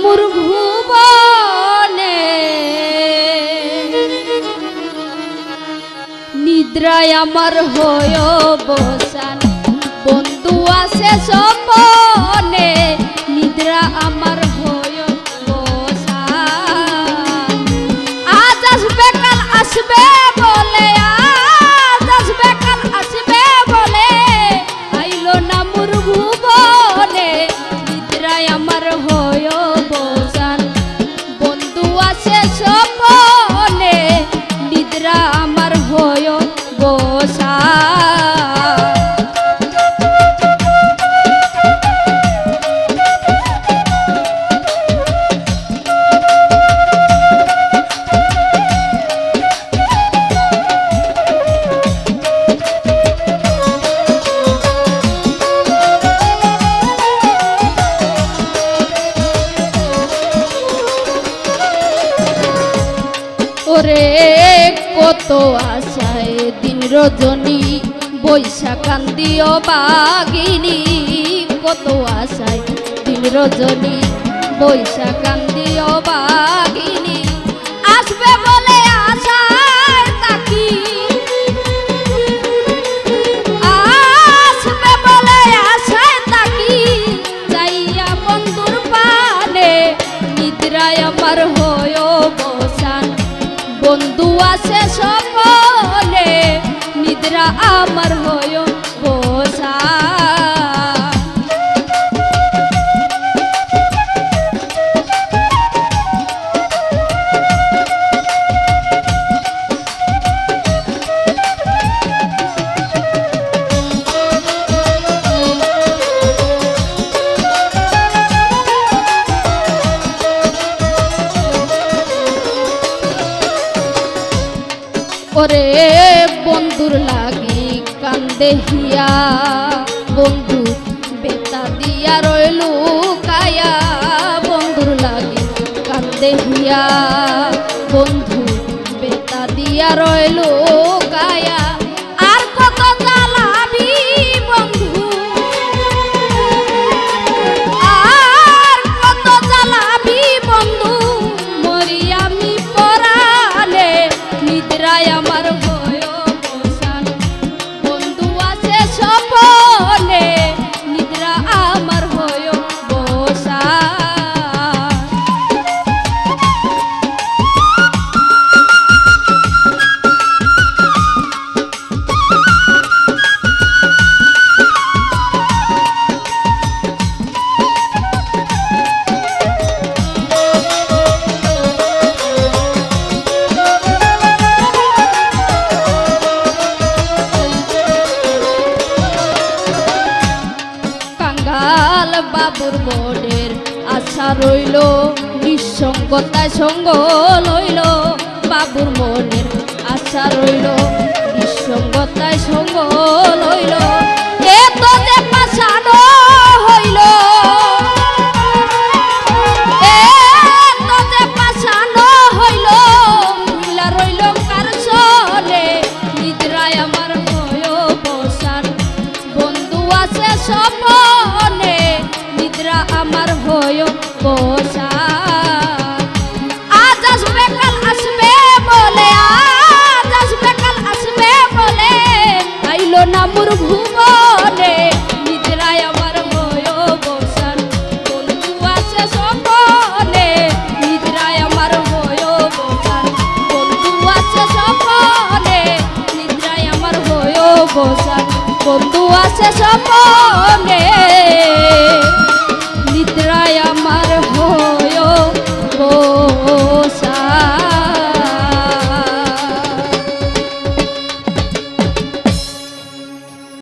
মোর ভুবনে নিদ্রায় আমার হয় বসান বন্ধু আছে সপনে নিদ্রা আমার হয় বসান আজ আসবে কাল আসবে বলে আজ আসবে কাল আসবে বলে আইলো না মোর ভুবনে নিদ্রায় আমার হয় বসান বন্ধু আছে সপনে নিদ্রা আমার হয় বসান ওরে কত আশায় দিন রজনী বৈশা কান্দিও বাগিনী কত আশায় দিন রজনী বৈশা কান্দিও বাগিনী আসবে বলে আশায় তাকি আসবে বলে আশায় তাকি যাইয়া বন্ধুর পানে নিদ্রায় আমার হয় বসান বন্ধু আছে সপনে নিদ্রা আমার হয় বসান ওরে বন্ধুর লাগি কান্দে হিয়া বন্ধু বেতা দিয়া রইলু কায়া বন্ধুর লাগি কান্দে হিয়া বন্ধু বেতা দিয়া রইলু কায়া আর কত জ্বালাবি বন্ধু আর কত জ্বালাবি বন্ধু মরি আমি পরানে নিদ্রায় আমার হয় বসান বন্ধু আছে সপনে নিদ্রা আমার হয় বসান বাবুর মনের আশা রইল নিঃসঙ্গতায় সঙ্গ লইল বাবুর মনের আশা রইল নিঃসঙ্গতায় সঙ্গ লইল এত যে পাশানো হইল এত যে পাশানো হইল মিলা রইল কার সনে নিদ্রায় আমার হয় বসান বন্ধু আছে সপনে নিদ্রা আমার হয় বসান আজ আসবে কাল আসবে বলে আজ আসবে কাল আসবে বলে আইলো না মোর ভুবনে নিদ্রায় আমার হয় বসান বন্ধু আছে সপনে নিদ্রায় আমার হয় বসান বন্ধু আছে সপনে নিদ্রায় আমার হয় বসান বন্ধু আছে সপনে